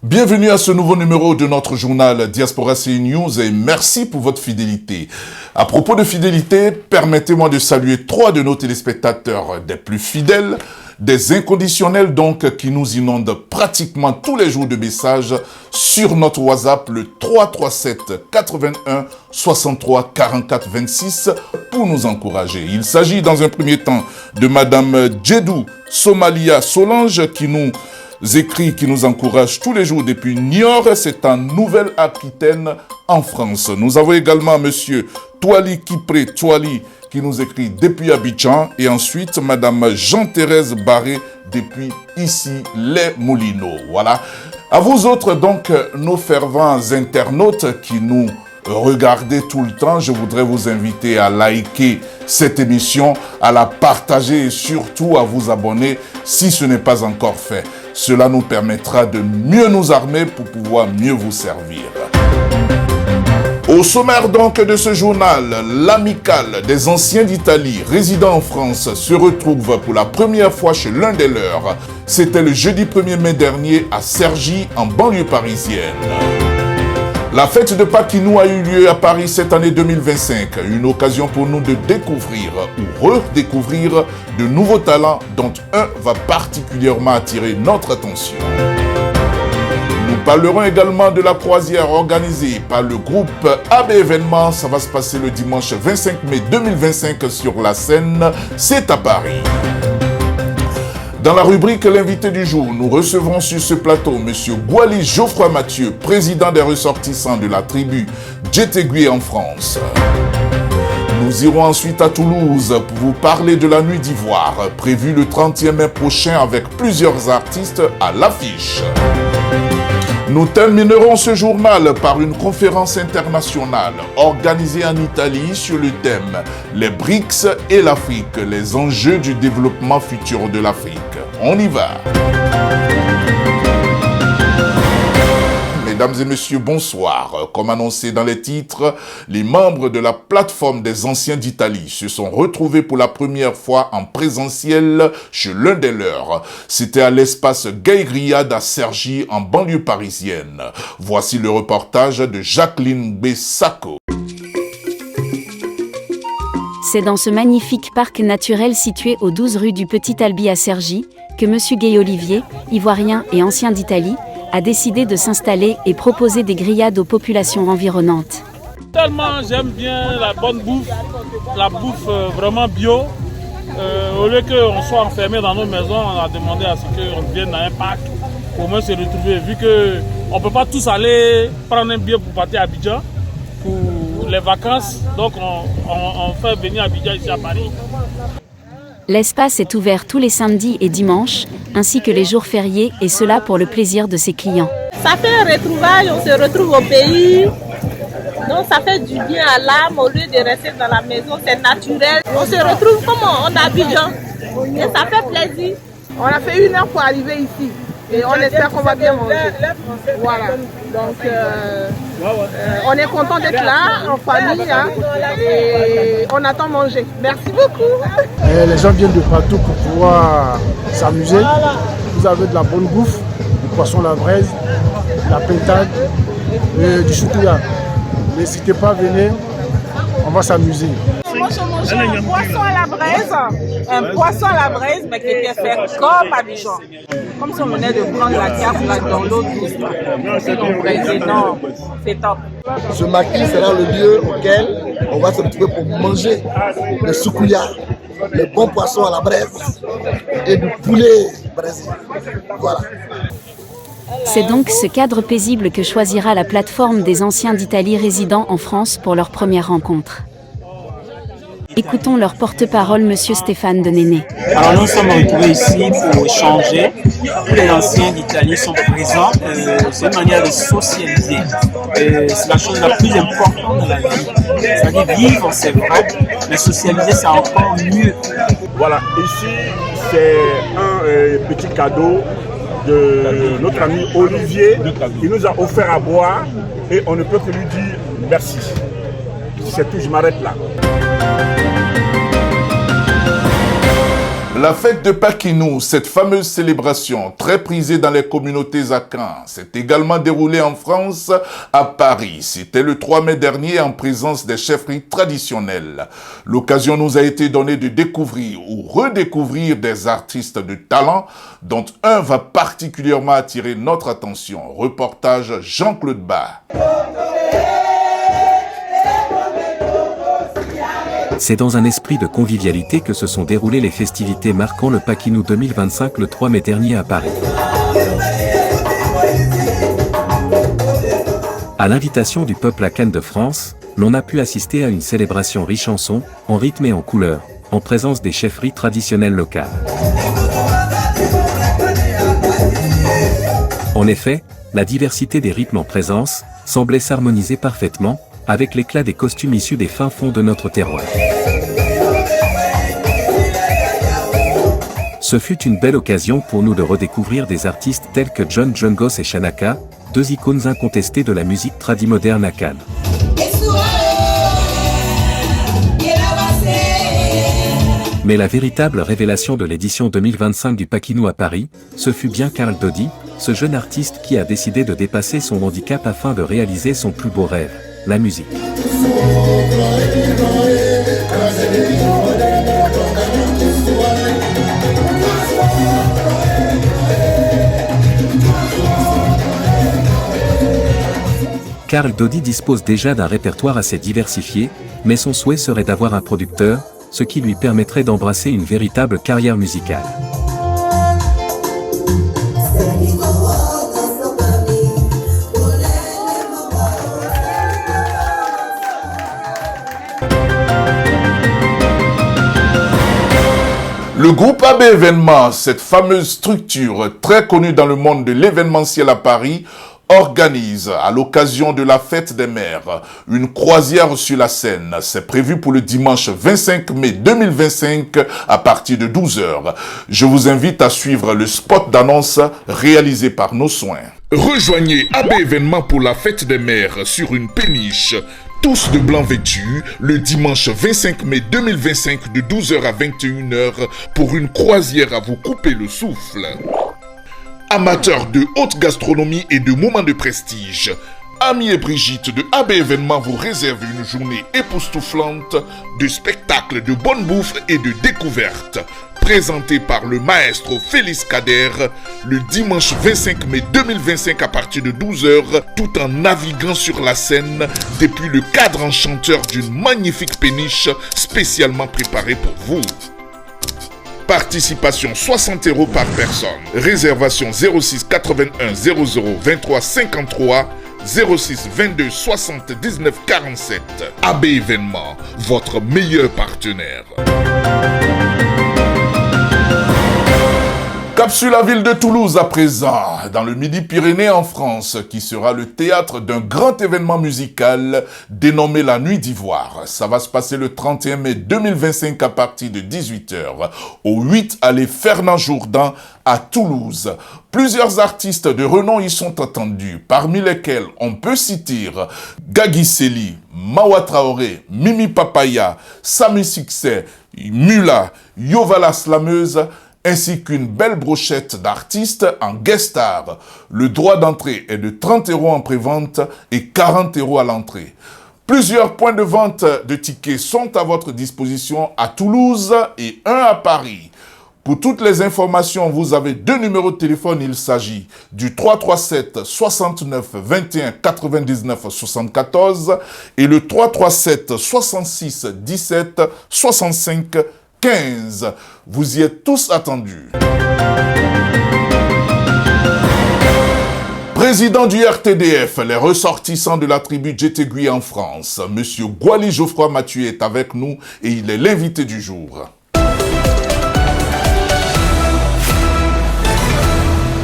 Bienvenue à ce nouveau numéro de notre journal Diaspora CI News et merci pour votre fidélité. À propos de fidélité, permettez-moi de saluer 3 de nos téléspectateurs des plus fidèles, des inconditionnels donc qui nous inondent pratiquement tous les jours de messages sur notre WhatsApp le 337 81 63 44 26 pour nous encourager. Il s'agit dans un premier temps de Madame Djedou Somalia Solange qui nous écrit, qui nous encourage tous les jours depuis Niort, c'est en Nouvelle-Aquitaine en France. Nous avons également Monsieur Touali Kipré Touali qui nous écrit depuis Abidjan et ensuite Madame Jean-Thérèse Barré depuis ici les Moulineaux. Voilà. À vous autres donc, nos fervents internautes qui nous regardez tout le temps, je voudrais vous inviter à liker cette émission, à la partager et surtout à vous abonner si ce n'est pas encore fait. Cela nous permettra de mieux nous armer pour pouvoir mieux vous servir. Au sommaire donc de ce journal, l'amicale des anciens d'Italie résidant en France se retrouve pour la première fois chez l'un des leurs. C'était le jeudi 1er mai dernier à Cergy, en banlieue parisienne. La fête de Paquinou a eu lieu à Paris cette année 2025, une occasion pour nous de découvrir ou redécouvrir de nouveaux talents dont un va particulièrement attirer notre attention. Nous parlerons également de la croisière organisée par le groupe AB Événements. Ça va se passer le dimanche 25 mai 2025 sur la Seine, c'est à Paris. Dans la rubrique L'invité du jour, nous recevrons sur ce plateau M. Gouali Geoffroy Mathieu, président des ressortissants de la tribu Djetegui en France. Nous irons ensuite à Toulouse pour vous parler de la Nuit d'Ivoire, prévue le 30e mai prochain avec plusieurs artistes à l'affiche. Nous terminerons ce journal par une conférence internationale organisée en Italie sur le thème « Les BRICS et l'Afrique, les enjeux du développement futur de l'Afrique ». On y va. Mesdames et messieurs, bonsoir. Comme annoncé dans les titres, les membres de la plateforme des anciens d'Italie se sont retrouvés pour la première fois en présentiel chez l'un des leurs. C'était à l'espace Gay-Griade à Cergy, en banlieue parisienne. Voici le reportage de Jacqueline Bessako. C'est dans ce magnifique parc naturel situé aux 12 rue du Petit Albi à Cergy que M. Gay-Olivier, ivoirien et ancien d'Italie, a décidé de s'installer et proposer des grillades aux populations environnantes. Tellement j'aime bien la bonne bouffe, la bouffe vraiment bio. Au lieu qu'on soit enfermé dans nos maisons, on a demandé à ce qu'on vienne dans un parc pour au moins se retrouver. Vu qu'on ne peut pas tous aller prendre un billet pour partir à Abidjan pour les vacances, donc on fait venir Abidjan ici à Paris. L'espace est ouvert tous les samedis et dimanches, ainsi que les jours fériés, et cela pour le plaisir de ses clients. Ça fait un retrouvaille, on se retrouve au pays, donc ça fait du bien à l'âme au lieu de rester dans la maison, c'est naturel. On se retrouve comme on est à Abidjan, et ça fait plaisir. On a fait 1 heure pour arriver ici, et on espère qu'on va bien manger. Voilà, donc on est content d'être là, en famille, hein, et on attend manger. Merci beaucoup. Les gens viennent de partout pour pouvoir s'amuser. Vous avez de la bonne bouffe, du poisson à la braise, de la pintade, du choutouya. N'hésitez pas à venir, on va s'amuser. Moi, je mangeais un poisson à la braise, mais qui était fait comme Abidjan. Comme si on venait de prendre la carte là, dans l'eau douce. C'est énorme, c'est top. Ce maquis sera le lieu auquel on va se retrouver pour manger le soukouya, le bon poisson à la braise et du poulet braisé. Voilà. C'est donc ce cadre paisible que choisira la plateforme des anciens d'Italie résidant en France pour leur première rencontre. Écoutons leur porte-parole, M. Stéphane de Néné. Alors nous sommes retrouvés ici pour échanger. Tous les anciens d'Italie sont présents. C'est une manière de socialiser. C'est la chose la plus importante de la vie. C'est-à-dire vivre, c'est vrai, mais socialiser, c'est encore mieux. Voilà, ici, c'est un petit cadeau de notre ami Olivier qui nous a offert à boire et on ne peut que lui dire merci. C'est tout, je m'arrête là. La fête de Paquinou, cette fameuse célébration très prisée dans les communautés akan, s'est également déroulée en France, à Paris. C'était le 3 mai dernier en présence des chefferies traditionnelles. L'occasion nous a été donnée de découvrir ou redécouvrir des artistes de talent, dont un va particulièrement attirer notre attention. Reportage Jean-Claude Bas. C'est dans un esprit de convivialité que se sont déroulées les festivités marquant le Paquinou 2025 le 3 mai dernier à Paris. À l'invitation du peuple akan de France, l'on a pu assister à une célébration riche en sons, en rythme et en couleurs, en présence des chefferies traditionnelles locales. En effet, la diversité des rythmes en présence semblait s'harmoniser parfaitement avec l'éclat des costumes issus des fins fonds de notre terroir. Ce fut une belle occasion pour nous de redécouvrir des artistes tels que John Jungos et Shanaka, deux icônes incontestées de la musique tradimoderne akan. Mais la véritable révélation de l'édition 2025 du Paquinou à Paris, ce fut bien Karl Dodi, ce jeune artiste qui a décidé de dépasser son handicap afin de réaliser son plus beau rêve, la musique. Karl Dodi dispose déjà d'un répertoire assez diversifié, mais son souhait serait d'avoir un producteur, ce qui lui permettrait d'embrasser une véritable carrière musicale. Le groupe AB Événements, cette fameuse structure très connue dans le monde de l'événementiel à Paris, organise, à l'occasion de la fête des mères, une croisière sur la Seine. C'est prévu pour le dimanche 25 mai 2025 à partir de 12h. Je vous invite à suivre le spot d'annonce réalisé par nos soins. Rejoignez AB Événements pour la fête des mères sur une péniche. Tous de blanc vêtus, le dimanche 25 mai 2025 de 12h à 21h pour une croisière à vous couper le souffle. Amateurs de haute gastronomie et de moments de prestige, Ami et Brigitte de AB Événements vous réservent une journée époustouflante de spectacles, de bonne bouffe et de découvertes. Présenté par le maestro Félix Kader, le dimanche 25 mai 2025 à partir de 12h, tout en naviguant sur la Seine depuis le cadre enchanteur d'une magnifique péniche spécialement préparée pour vous. Participation 60 € par personne. Réservation 06 81 00 23 53 06 22 79 47. AB Événements, votre meilleur partenaire. Cap sur la ville de Toulouse à présent, dans le Midi-Pyrénées en France, qui sera le théâtre d'un grand événement musical dénommé la Nuit d'Ivoire. Ça va se passer le 31 mai 2025 à partir de 18h au 8 allée Fernand Jourdan à Toulouse. Plusieurs artistes de renom y sont attendus, parmi lesquels on peut citer Gagui Sely, Mawa Traoré, Mimi Papaya, Sami Succès, Mula, Yovala Slameuse, ainsi qu'une belle brochette d'artistes en guest star. Le droit d'entrée est de 30 € en prévente et 40 € à l'entrée. Plusieurs points de vente de tickets sont à votre disposition à Toulouse et un à Paris. Pour toutes les informations, vous avez deux numéros de téléphone. Il s'agit du 337 69 21 99 74 et le 337 66 17 65 15. Vous y êtes tous attendus. Président du RTDF, les ressortissants de la tribu Djetegui en France, Monsieur Gwali Geoffroy Mathieu est avec nous et il est l'invité du jour.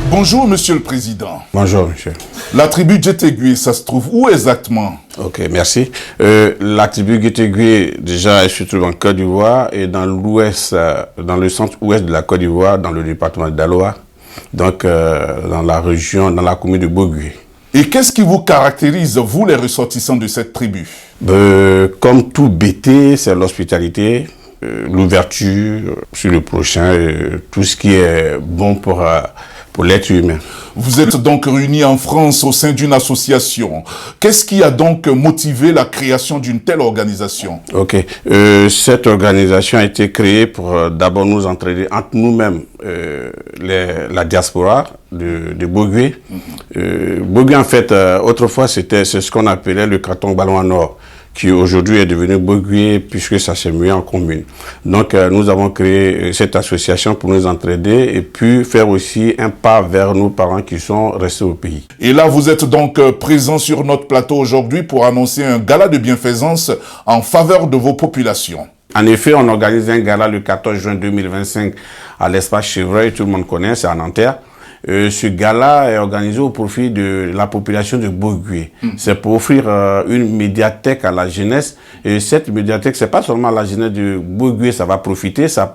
Bonjour, Monsieur le Président. Bonjour, monsieur. La tribu Djetegui, ça se trouve où exactement? Ok, merci. La tribu Djetegui, déjà, elle se trouve en Côte d'Ivoire et dans l'ouest, dans le centre-ouest de la Côte d'Ivoire, dans le département d'Aloa, donc dans la région, dans la commune de Bogué. Et qu'est-ce qui vous caractérise, vous, les ressortissants de cette tribu? Comme tout BT, c'est l'hospitalité. l'ouverture sur le prochain, tout ce qui est bon pour l'être humain. Vous êtes donc réunis en France au sein d'une association. Qu'est-ce qui a donc motivé la création d'une telle organisation? Ok. Cette organisation a été créée pour d'abord nous entraider entre nous-mêmes, la diaspora de Bogué. Bogué, en fait, autrefois, c'est ce qu'on appelait le canton Balois Nord, qui aujourd'hui est devenu Bogué puisque ça s'est mis en commune. Donc nous avons créé cette association pour nous entraider et puis faire aussi un pas vers nos parents qui sont restés au pays. Et là, vous êtes donc présent sur notre plateau aujourd'hui pour annoncer un gala de bienfaisance en faveur de vos populations. En effet, on organise un gala le 14 juin 2025 à l'espace Chevreuil, tout le monde connaît, c'est à Nanterre. Ce gala est organisé au profit de la population de Bogué. C'est pour offrir une médiathèque à la jeunesse. Et cette médiathèque, c'est pas seulement la jeunesse de Bogué, ça va profiter, ça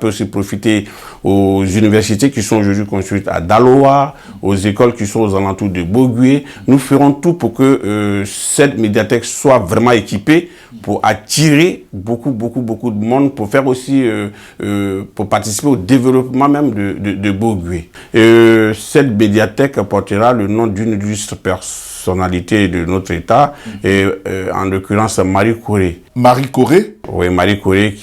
peut aussi profiter aux universités qui sont aujourd'hui construites à Daloa, aux écoles qui sont aux alentours de Bogué. Nous ferons tout pour que cette médiathèque soit vraiment équipée pour attirer beaucoup de monde, pour faire aussi, pour participer au développement même de Bogué. Cette médiathèque portera le nom d'une illustre personnalité de notre État, et en l'occurrence Marie Corée. Marie Corée? Oui, Marie Corée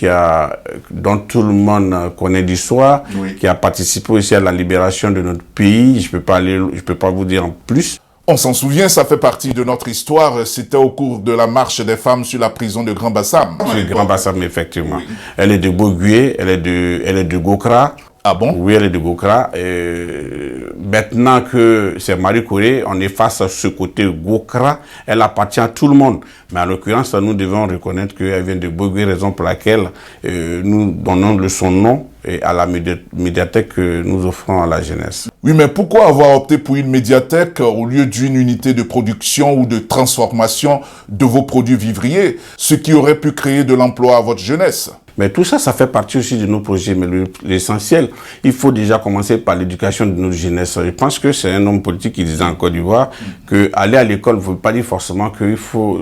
dont tout le monde connaît l'histoire, qui a participé aussi à la libération de notre pays. Je peux pas vous dire en plus. On s'en souvient, ça fait partie de notre histoire. C'était au cours de la marche des femmes sur la prison de Grand Bassam. Sur Grand Bassam, effectivement. Oui. Elle est de Bogué, elle est de Gokra. Ah bon? Oui, elle est de Gokra. Maintenant que c'est Marie Corée, on est face à ce côté Gokra. Elle appartient à tout le monde. Mais en l'occurrence, nous devons reconnaître qu'elle vient de Bogué, raison pour laquelle nous donnons son nom à la médiathèque que nous offrons à la jeunesse. Oui, mais pourquoi avoir opté pour une médiathèque au lieu d'une unité de production ou de transformation de vos produits vivriers, ce qui aurait pu créer de l'emploi à votre jeunesse? Mais tout ça, ça fait partie aussi de nos projets. Mais l'essentiel, il faut déjà commencer par l'éducation de notre jeunesse. Je pense que c'est un homme politique qui disait en Côte d'Ivoire que aller à l'école ne veut pas dire forcément que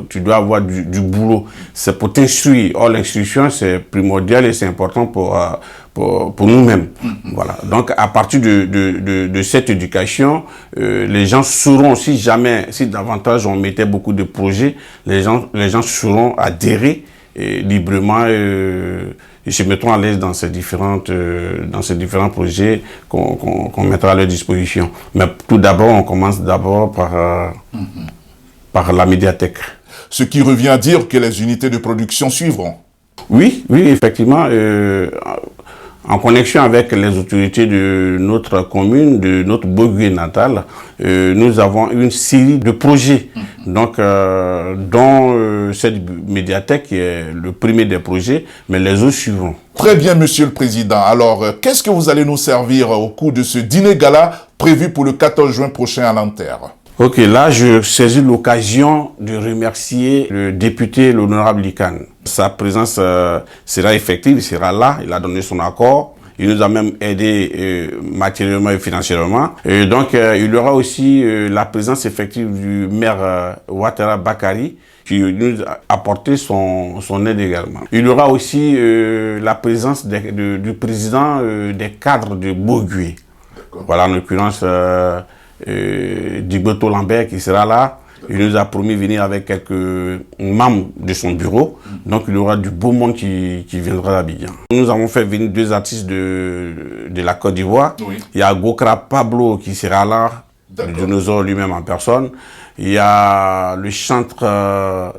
tu dois avoir du boulot. C'est pour t'instruire. Or, l'instruction, c'est primordial et c'est important pour nous-mêmes. Voilà. Donc, à partir de cette éducation, les gens sauront, si davantage on mettait beaucoup de projets, les gens sauront adhérer librement et se mettront à l'aise dans ces différents projets qu'on mettra à leur disposition. Mais tout d'abord, on commence par la médiathèque. Ce qui revient à dire que les unités de production suivront. Oui, effectivement. En connexion avec les autorités de notre commune, de notre Bogué natal, nous avons une série de projets, donc dont cette médiathèque qui est le premier des projets, mais les autres suivront. Très bien, Monsieur le Président. Alors, qu'est-ce que vous allez nous servir au cours de ce dîner gala prévu pour le 14 juin prochain à Nanterre? Ok, là, je saisis l'occasion de remercier le député, l'honorable Likan. Sa présence sera effective, il sera là, il a donné son accord. Il nous a même aidé matériellement et financièrement. Et donc, il y aura aussi la présence effective du maire Ouattara Bakari, qui nous a apporté son aide également. Il y aura aussi la présence du président des cadres de Bogué. Voilà, en l'occurrence, Digboto Lambert qui sera là. Il nous a promis de venir avec quelques membres de son bureau. Donc il y aura du beau monde qui viendra d'Abidjan. Nous avons fait venir 2 artistes de la Côte d'Ivoire. Oui. Il y a Gokra Pablo qui sera là, le dinosaure lui-même en personne. Il y a le chantre,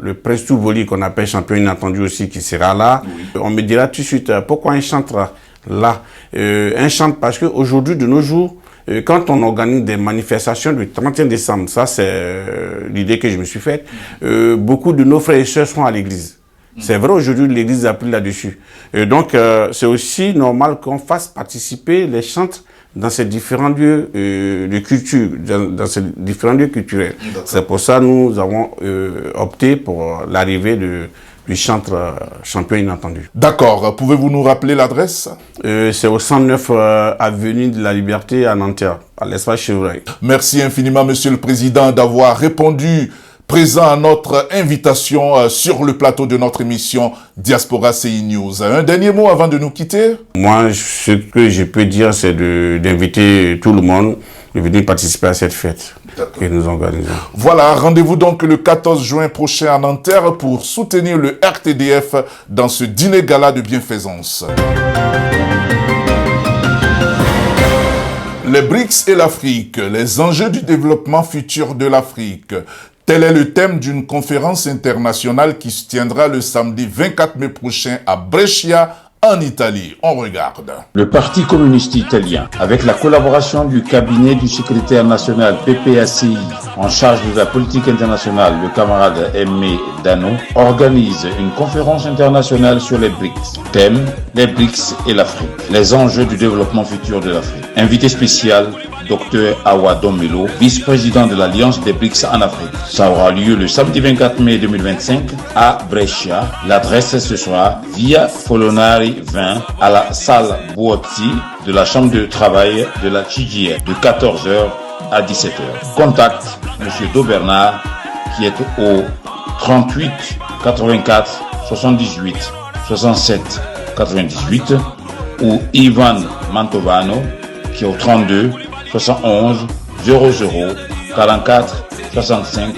le Prince Touvoli qu'on appelle champion inattendu aussi qui sera là. Oui. On me dira tout de suite pourquoi un chantre là. Un chantre parce qu'aujourd'hui, de nos jours, quand on organise des manifestations du 31 décembre, ça c'est l'idée que je me suis faite, beaucoup de nos frères et sœurs sont à l'église. C'est vrai, aujourd'hui l'église a pris là-dessus. Donc c'est aussi normal qu'on fasse participer les chantres dans ces différents lieux de culture, dans ces différents lieux culturels. C'est pour ça que nous avons opté pour l'arrivée du chantre champion inattendu. D'accord. Pouvez-vous nous rappeler l'adresse? C'est au 109 avenue de la Liberté à Nanterre, à l'espace Chevreuil. Merci infiniment, Monsieur le Président, d'avoir répondu présent à notre invitation sur le plateau de notre émission Diaspora CI News. Un dernier mot avant de nous quitter? Moi, ce que je peux dire, c'est d'inviter tout le monde de venir participer à cette fête que nous organisons. Voilà, rendez-vous donc le 14 juin prochain à Nanterre pour soutenir le RTDF dans ce dîner gala de bienfaisance. Les BRICS et l'Afrique, les enjeux du développement futur de l'Afrique. Tel est le thème d'une conférence internationale qui se tiendra le samedi 24 mai prochain à Brescia, en Italie. On regarde. Le Parti communiste italien, avec la collaboration du cabinet du secrétaire national PPACI en charge de la politique internationale, le camarade Aimé Dano, organise une conférence internationale sur les BRICS. Thème, les BRICS et l'Afrique. Les enjeux du développement futur de l'Afrique. Invité spécial, Dr Awa Domelo, vice-président de l'Alliance des BRICS en Afrique. Ça aura lieu le samedi 24 mai 2025 à Brescia. L'adresse ce sera via Folonari 20 à la salle Buozzi de la Chambre de travail de la CGIE de 14h à 17h. Contact M. Dobernard qui est au 38 84 78 67 98 ou Ivan Mantovano qui est au 32 71 00 44 65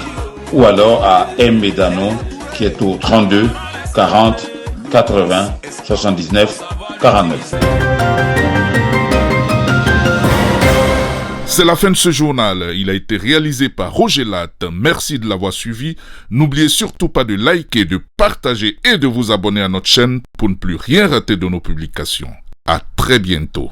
ou alors à M. Medano qui est au 32 40 80 79 49. C'est la fin de ce journal. Il a été réalisé par Roger Latte. Merci de l'avoir suivi. N'oubliez surtout pas de liker, de partager et de vous abonner à notre chaîne pour ne plus rien rater de nos publications. À très bientôt.